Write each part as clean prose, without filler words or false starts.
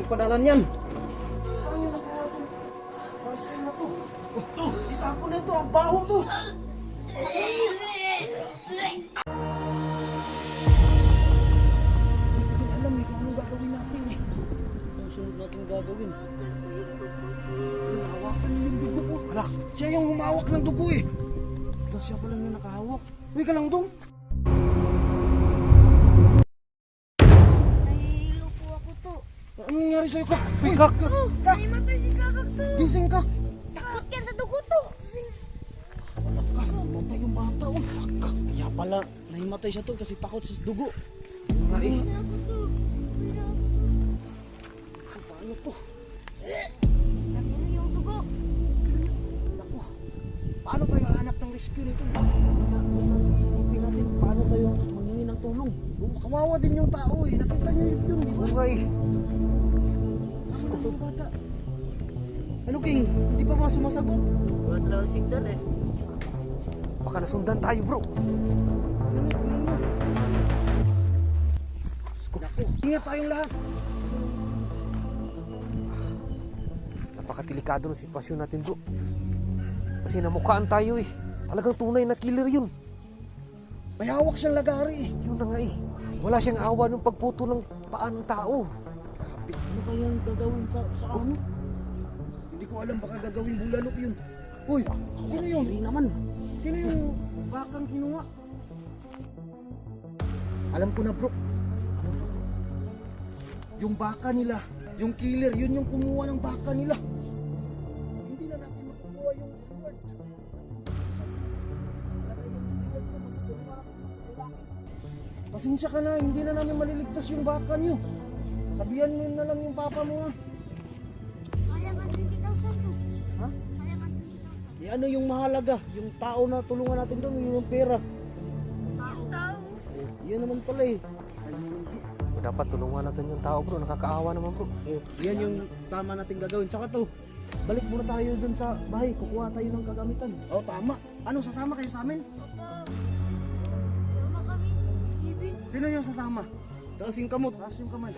nagpadala niyan? Saan yung nakuha ito? Parcel na to. Oh, to, itapon na ito. Ang baho to. Alam eh kung anong gagawin natin eh. Ang sunod natin gagawin. Hawakan niyo yung dugo po. Alak, siya yung humawak ng dugo eh. Wala, siya pala yung nakahawak. Uy ka lang dong. Nahihilo po ako to. Anong nangyari sa'yo ka? Uy, Kak! Nahimatay si Kakak to. Gising ka. Takot yan sa dugo to. Wala ka, namatay yung bata oh. Kaya pala, nahimatay siya to kasi takot sa dugo. Ay, Ako to. paano to? Nahihilo yung dugo. Naku, paano tayo hahanap ng rescue nito? Isipin natin, paano tayo manghingi ng tulong? Oo, kawawa din yung tao eh. Nakita niyo yun, di ba? Ay! Gusto ko yung bata. Ano King, hindi pa ba sumasagot? Wala talagang signal eh. Baka nasundan tayo, bro. Tingnan mo. Naku, ingat tayong lahat. Napakatilikado ng sitwasyon natin, bro. Kasi namukhaan tayo eh. Talagang tunay na killer yun. May hawak siyang lagari eh. Yun na nga eh. Wala siyang awa ng pagputo ng paa ng tao. Grabe, ano kayang gagawin sa ano? Hindi ko alam, baka gagawin bulalok yun. Uy, sino yun? Hindi naman. Sino yung bakang kinuha? Alam ko na bro. Yung baka nila, yung killer, yun yung kumuha ng baka nila. Hindi na natin makukuha yung reward. Pasensya ka na, hindi na namin maliligtas yung baka niyo. Sabihan mo na lang yung papa mo ha. Sayang ang 20,000 to. Ha? Sayang ang 20,000. Ano yung mahalaga? Yung tao na tulungan natin doon, yung pera. Tao. Yan naman pala eh. Dapat tulungan natin yung tao, bro. Nakakaawa naman, bro. Oh, yan yung tama nating gagawin. Tsaka to, balik muna tayo dun sa bahay. Kukuha tayo ng kagamitan. Oh, tama. Ano, sasama kayo sa amin? Papa. Mama kami. Bibin. Sino yung sasama? Taas yung kamot. Taas yung kamay.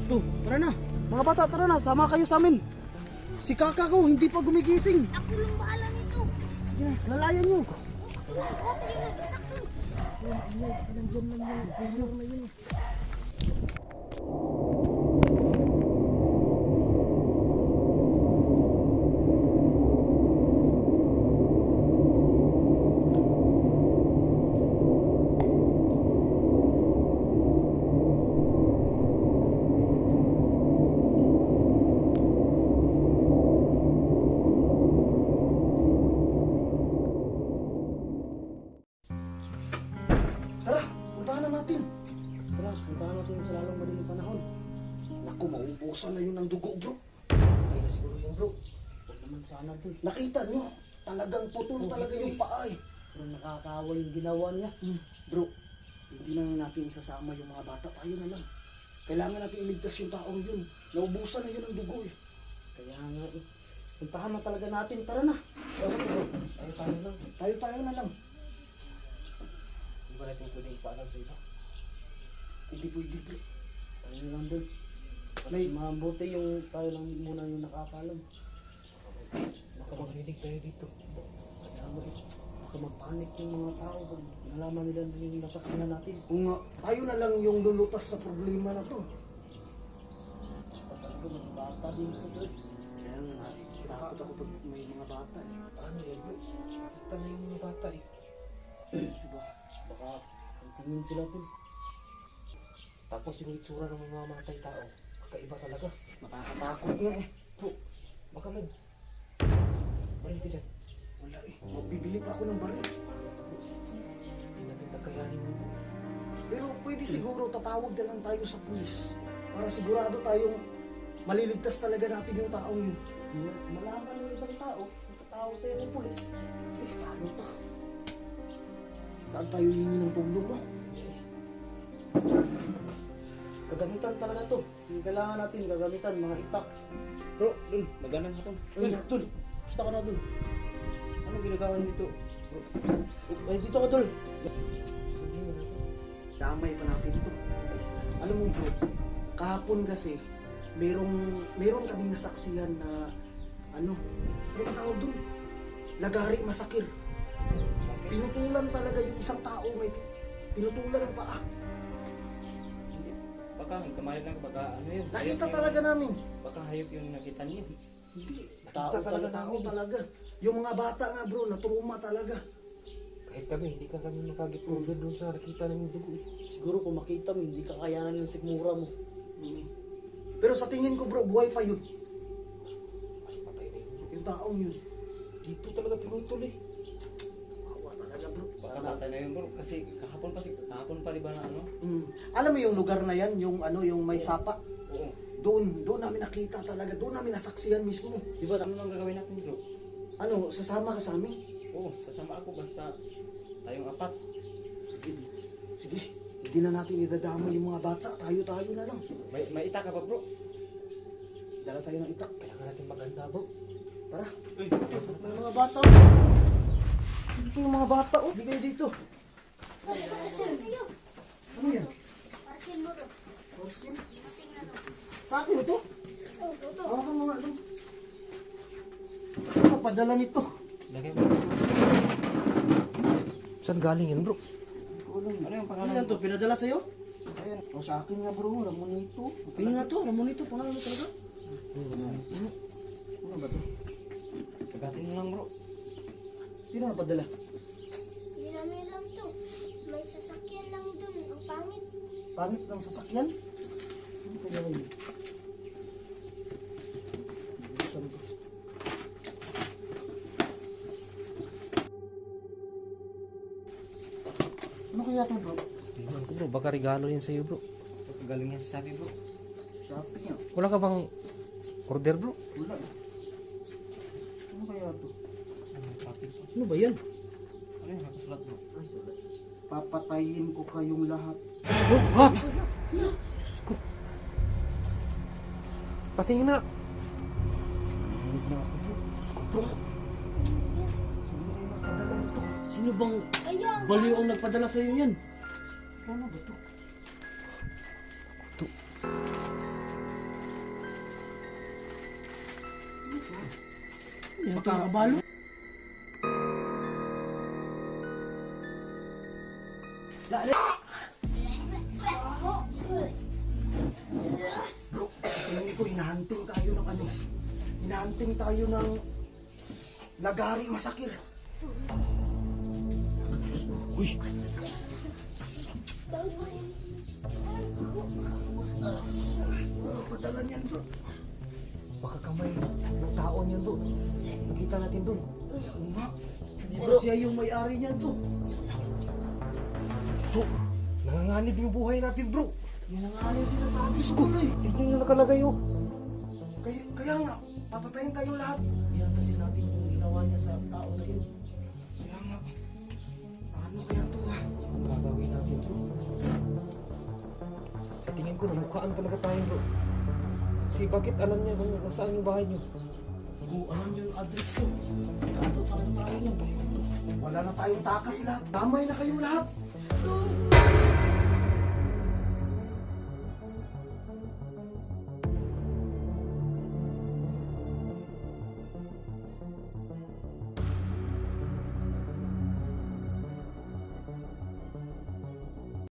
To, tara na. Mga bata, tara na. Sama kayo sa amin. Si kaka ko, hindi pa gumigising. Ako lang bahala nito. Yan, lalayan nyo. Battery na anak ko. Nandyan lang yung failure na yun. Tara, puntahan na natin. Tara, puntahan natin sa lalong madaling panahon. Naku, maubusan na yun ng dugo, bro. Tayo na siguro yung bro. Huwag naman sana to. Nakita nyo, talagang putol talaga yung paa eh. Pero nakakaawa yung ginawa niya. Bro, hindi na natin isasama yung mga bata. Tayo na lang. Kailangan natin iligtas yung taong yun. Naubusan na yun ng dugo eh. Kaya nga eh. Puntahan na talaga natin. Tara na. Tara na bro. Tayo lang. Tayo na lang. Hindi ba natin pwedeng ipaalam sa iba? Hindi pwede bro. Tayo na lang doon. May mabuti yung tayo lang muna yung nakakalam. Baka magrinig tayo dito. Kaya mo eh. Baka magpanik yung mga tao pag nalaman nila na yung nasaksihan natin. Kung tayo na lang yung lulutas sa problema na to. Talaga mga bata din ko bro. Kaya nga, takot ako pag may mga bata eh. Paano yan, bro? Nakita na yung mga bata eh. Diba? Baka ang tingin sila to. Tapos yung itsura ng mga matay tao, kakaiba talaga. Nakakatakot nga eh. Bro, baka baril ka dyan. Wala eh. Magbibili pa ako ng baril. Hindi natin kakayanin mo. Pero pwede siguro tatawag na lang tayo sa pulis. Para sigurado tayong maliligtas talaga natin yung taong yun. Malaman ng ibang tao, tatawag tayo ng pulis. Eh, paano pa? Saan tayo hingi ng tulong mo? Gagamitan talaga to. Yung kailangan natin gagamitan, mga itak. Bro, dun, maganan ka to. Ay, dun, basta ka na dun. Ano ginagawa niyo dito? Bro, ay, dito ka dun. Sabihin natin. Damay pa natin ito. Alam mo bro, kahapon kasi, meron kaming nasaksihan na ano ba tawag doon? Lagari masakir. Pinutulan talaga yung isang tao, may pinutulan ang paa. Baka kamay lang, baka ano yun. Nakita hayop talaga namin. Baka hayop yung nakita niyo. Hindi, Nakita talaga tao namin. talaga. Yung mga bata nga bro, na-trauma talaga. Kahit kami, hindi ka kami makagit-over doon sa nakita namin dugo eh. Siguro kung makita mo, hindi kakayanan ng sigmura mo. Pero sa tingin ko bro, buhay pa yun. Patay na yun. Yung taong yun. Dito talaga pinutol eh. Awa talaga bro. Baka tatay na yun bro. Kasi kahapon pa di ba na ano? Alam mo yung lugar na yan, yung ano, yung may sapa. Oo. Doon namin nakita talaga, doon namin nasaksihan mismo. Di ba ano lang gagawin natin bro? Ano, sasama ka sa amin? Oo, sasama ako basta tayong apat. Sige, hindi na natin idadamay yung mga bata, tayo na lang. May ita ka ba bro? Dala tayo ng itak. Kailangan natin maganda bro. Tara. May mga bata. Dito yung mga bata, oh. Bigay dito. Parcel sa'yo. Ano yan? Parcel mo to. Parcel? Kasing na to. Sa akin ito? Oh, ito. Hawakan mo nga doon. Ano padala nito? Lagay mo. Saan galing yan bro? Ano Ano yung Ano pangalan yan to? Pinadala sa'yo? Ayan. O sa akin nga bro, ramon nito. Tingin nga to. Ramon ito. Pangalan mo talaga? Ano ba to? Kagatin mo lang bro. Sino ang padala? Hindi namin alam to. May sasakyan lang dun. Ang pangit. Pangit ng sasakyan? Ano kaya yun? Buksan ko. Ano kaya ito bro? Tingnan ko bro, baka regalo yan sa'yo bro. Galing yan sa sabi bro. Shopping nga. Wala ka bang order bro? Wala. Ano kaya ito? Ano yung sabi bro? Ano ba yan? Ano yung nakasulat bro? Papatayin ko kayong lahat. Oh, ha? Diyos ko. Patingin na. Huwag na ako bro. Diyos ko bro. Sino kaya nagpadala nito? Sino bang Kaya ang baliw ang nagpadala sa'yo yan? Ano ba ito? Yan to nakabalo. Bro, sa tingin ko, hinahunting tayo ng ano? Hinahunting tayo ng lagari masakir. Uy, Ano padala niyan bro? baka kamay ng tao niyan doon. Nakita natin doon. Oo nga. Di ba siya yung may-ari niyan to? So, nanganganib yung buhay natin bro. Yan ang nga yung sinasabi ko eh. Tignan yung nakalagay oh. Kaya nga, papatayin tayo lahat. Yan kasi natin yung ginawa niya sa tao na yun. Kaya nga, ano kaya ito ha? Ang gagawin natin bro. Sa tingin ko, namukhaan talaga tayo bro. Kasi bakit alam niya kung nasaan yung bahay niyo? Kung alam niyo yung address ko. Kato tayo tayo lang. Wala na tayong takas lahat. Damay na kayong lahat. to.